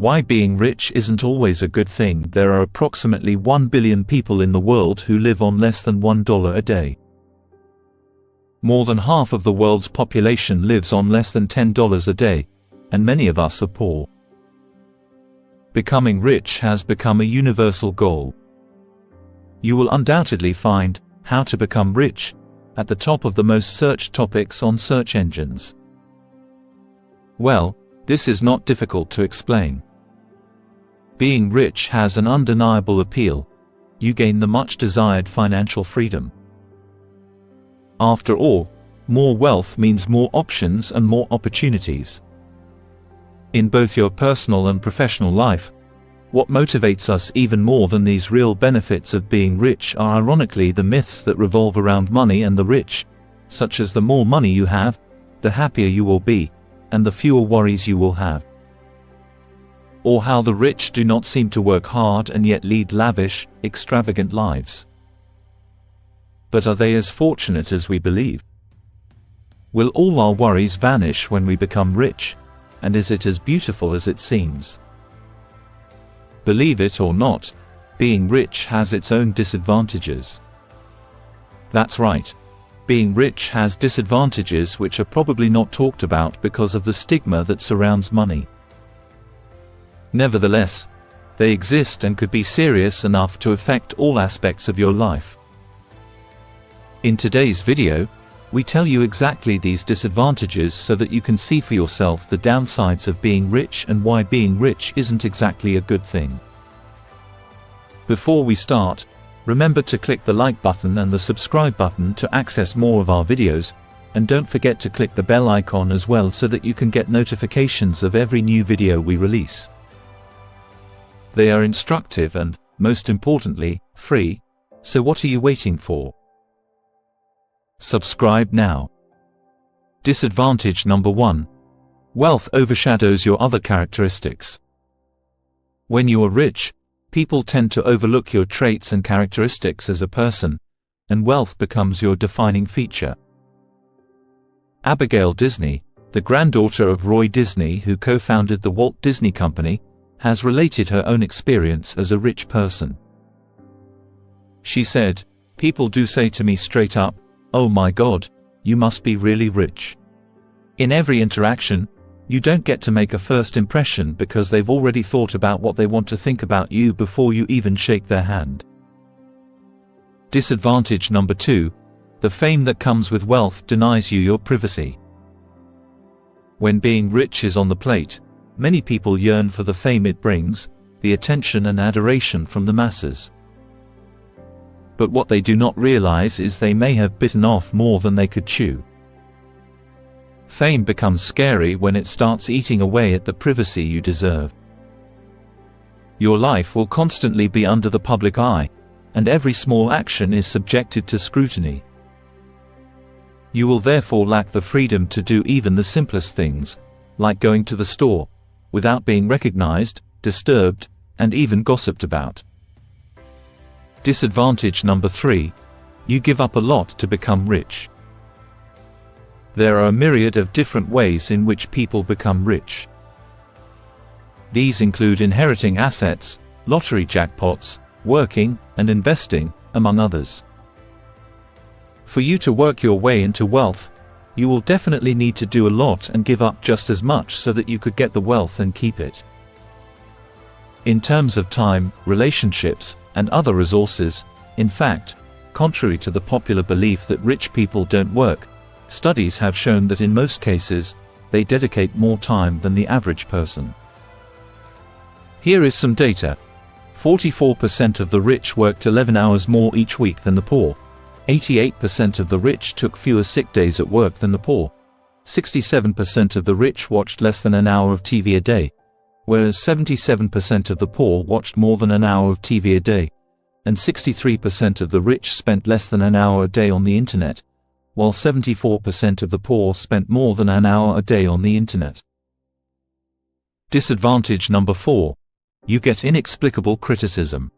Why being rich isn't always a good thing. There are approximately 1 billion people in the world who live on less than $1 a day. More than half of the world's population lives on less than $10 a day, and many of us are poor. Becoming rich has become a universal goal. You will undoubtedly find "how to become rich" at the top of the most searched topics on search engines. Well, this is not difficult to explain. Being rich has an undeniable appeal. You gain the much desired financial freedom. After all, more wealth means more options and more opportunities. In both your personal and professional life, what motivates us even more than these real benefits of being rich are ironically the myths that revolve around money and the rich, such as the more money you have, the happier you will be, and the fewer worries you will have. Or how the rich do not seem to work hard and yet lead lavish, extravagant lives. But are they as fortunate as we believe? Will all our worries vanish when we become rich? And is it as beautiful as it seems? Believe it or not, being rich has its own disadvantages. That's right. Being rich has disadvantages which are probably not talked about because of the stigma that surrounds money. Nevertheless, they exist and could be serious enough to affect all aspects of your life. In today's video, we tell you exactly these disadvantages so that you can see for yourself the downsides of being rich and why being rich isn't exactly a good thing. Before we start, remember to click the like button and the subscribe button to access more of our videos, and don't forget to click the bell icon as well so that you can get notifications of every new video we release. They are instructive and, most importantly, free, so what are you waiting for? Subscribe now. Disadvantage number 1. Wealth overshadows your other characteristics. When you are rich, people tend to overlook your traits and characteristics as a person, and wealth becomes your defining feature. Abigail Disney, the granddaughter of Roy Disney who co-founded the Walt Disney Company, has related her own experience as a rich person. She said, "People do say to me straight up, 'Oh my God, you must be really rich.' In every interaction, you don't get to make a first impression because they've already thought about what they want to think about you before you even shake their hand." Disadvantage number 2. The fame that comes with wealth denies you your privacy. When being rich is on the plate, many people yearn for the fame it brings, the attention and adoration from the masses. But what they do not realize is they may have bitten off more than they could chew. Fame becomes scary when it starts eating away at the privacy you deserve. Your life will constantly be under the public eye, and every small action is subjected to scrutiny. You will therefore lack the freedom to do even the simplest things, like going to the store, without being recognized, disturbed, and even gossiped about. Disadvantage number 3. You give up a lot to become rich. There are a myriad of different ways in which people become rich. These include inheriting assets, lottery jackpots, working, and investing, among others. For you to work your way into wealth, you will definitely need to do a lot and give up just as much so that you could get the wealth and keep it. In terms of time, relationships, and other resources, in fact, contrary to the popular belief that rich people don't work, studies have shown that in most cases, they dedicate more time than the average person. Here is some data. 44% of the rich worked 11 hours more each week than the poor. 88% of the rich took fewer sick days at work than the poor. 67% of the rich watched less than an hour of TV a day, whereas 77% of the poor watched more than an hour of TV a day, and 63% of the rich spent less than an hour a day on the internet, while 74% of the poor spent more than an hour a day on the internet. Disadvantage number 4. You get inexplicable criticism.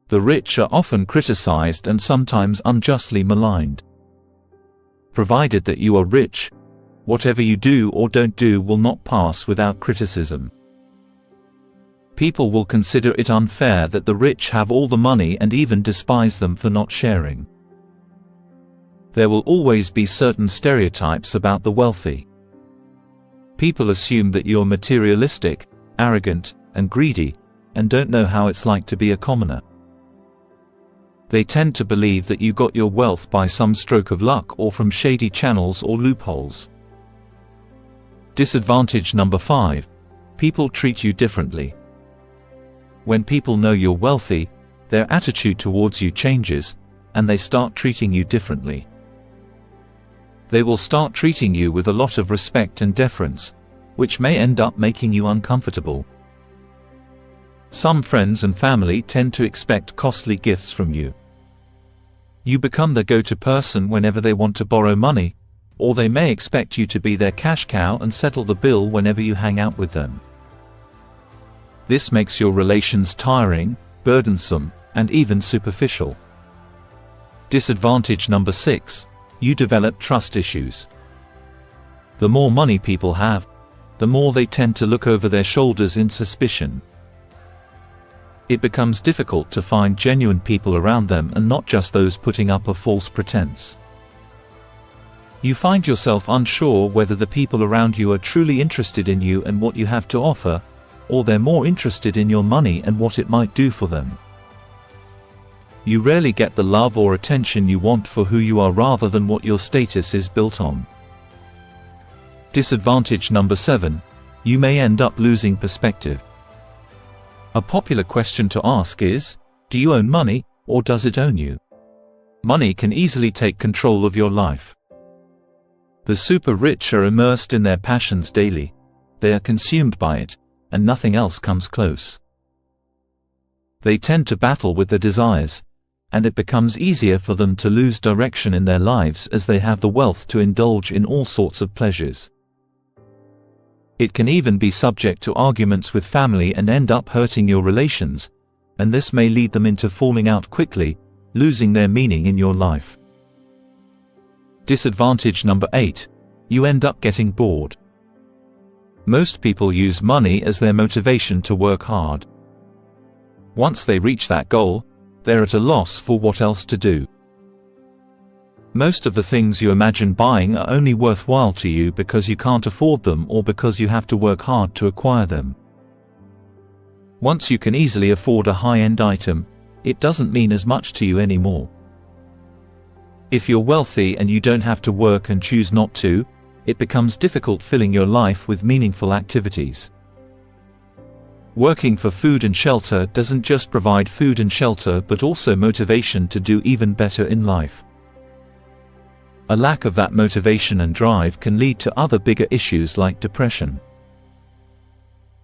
The rich are often criticized and sometimes unjustly maligned. Provided that you are rich, whatever you do or don't do will not pass without criticism. People will consider it unfair that the rich have all the money and even despise them for not sharing. There will always be certain stereotypes about the wealthy. People assume that you're materialistic, arrogant, and greedy, and don't know how it's like to be a commoner. They tend to believe that you got your wealth by some stroke of luck or from shady channels or loopholes. Disadvantage number 5. People treat you differently. When people know you're wealthy, their attitude towards you changes, and they start treating you differently. They will start treating you with a lot of respect and deference, which may end up making you uncomfortable. Some friends and family tend to expect costly gifts from you. You become the go-to person whenever they want to borrow money, or they may expect you to be their cash cow and settle the bill whenever you hang out with them. This makes your relations tiring, burdensome, and even superficial. Disadvantage number 6. You develop trust issues. The more money people have, the more they tend to look over their shoulders in suspicion. It becomes difficult to find genuine people around them and not just those putting up a false pretense. You find yourself unsure whether the people around you are truly interested in you and what you have to offer, or they're more interested in your money and what it might do for them. You rarely get the love or attention you want for who you are rather than what your status is built on. Disadvantage number 7. You may end up losing perspective. A popular question to ask is, do you own money, or does it own you? Money can easily take control of your life. The super rich are immersed in their passions daily. They are consumed by it, and nothing else comes close. They tend to battle with their desires, and it becomes easier for them to lose direction in their lives as they have the wealth to indulge in all sorts of pleasures. It can even be subject to arguments with family and end up hurting your relations, and this may lead them into falling out quickly, losing their meaning in your life. Disadvantage number 8. You end up getting bored. Most people use money as their motivation to work hard. Once they reach that goal, they're at a loss for what else to do. Most of the things you imagine buying are only worthwhile to you because you can't afford them or because you have to work hard to acquire them. Once you can easily afford a high-end item, it doesn't mean as much to you anymore. If you're wealthy and you don't have to work and choose not to, it becomes difficult filling your life with meaningful activities. Working for food and shelter doesn't just provide food and shelter but also motivation to do even better in life. A lack of that motivation and drive can lead to other bigger issues like depression.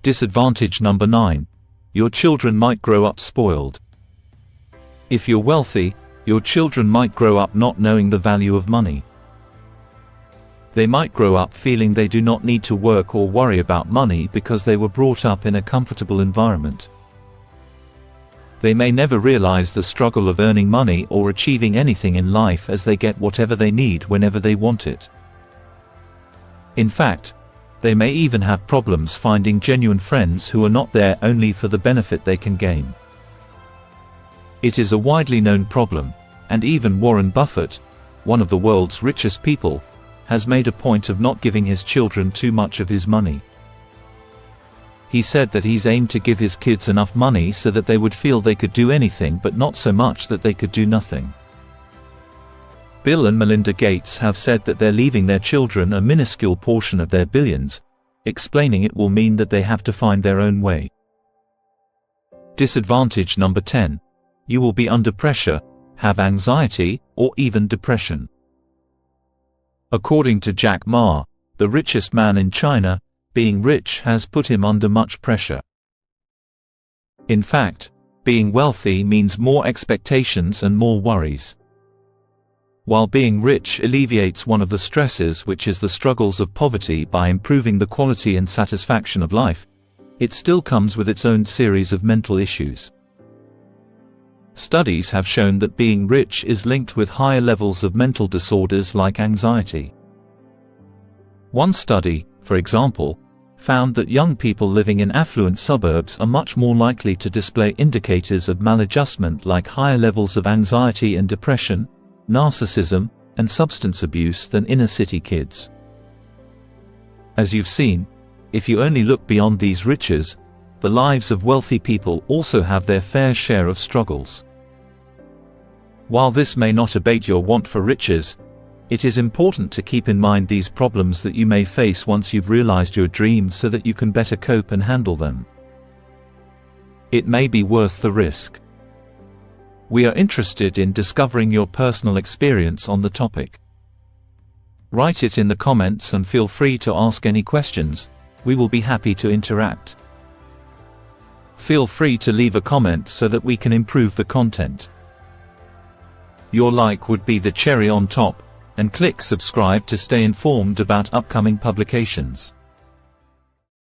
Disadvantage number 9. Your children might grow up spoiled. If you're wealthy, your children might grow up not knowing the value of money. They might grow up feeling they do not need to work or worry about money because they were brought up in a comfortable environment. They may never realize the struggle of earning money or achieving anything in life as they get whatever they need whenever they want it. In fact, they may even have problems finding genuine friends who are not there only for the benefit they can gain. It is a widely known problem, and even Warren Buffett, one of the world's richest people, has made a point of not giving his children too much of his money. He said that he's aimed to give his kids enough money so that they would feel they could do anything but not so much that they could do nothing. Bill and Melinda Gates have said that they're leaving their children a minuscule portion of their billions, explaining it will mean that they have to find their own way. Disadvantage number 10. You will be under pressure, have anxiety, or even depression. According to Jack Ma, the richest man in China, being rich has put him under much pressure. In fact, being wealthy means more expectations and more worries. While being rich alleviates one of the stresses, which is the struggles of poverty, by improving the quality and satisfaction of life, it still comes with its own series of mental issues. Studies have shown that being rich is linked with higher levels of mental disorders like anxiety. One study, for example, found that young people living in affluent suburbs are much more likely to display indicators of maladjustment like higher levels of anxiety and depression, narcissism, and substance abuse than inner-city kids. As you've seen, if you only look beyond these riches, the lives of wealthy people also have their fair share of struggles. While this may not abate your want for riches, it is important to keep in mind these problems that you may face once you've realized your dreams so that you can better cope and handle them. It may be worth the risk. We are interested in discovering your personal experience on the topic. Write it in the comments and feel free to ask any questions. We will be happy to interact. Feel free to leave a comment so that we can improve the content. Your like would be the cherry on top, and click subscribe to stay informed about upcoming publications.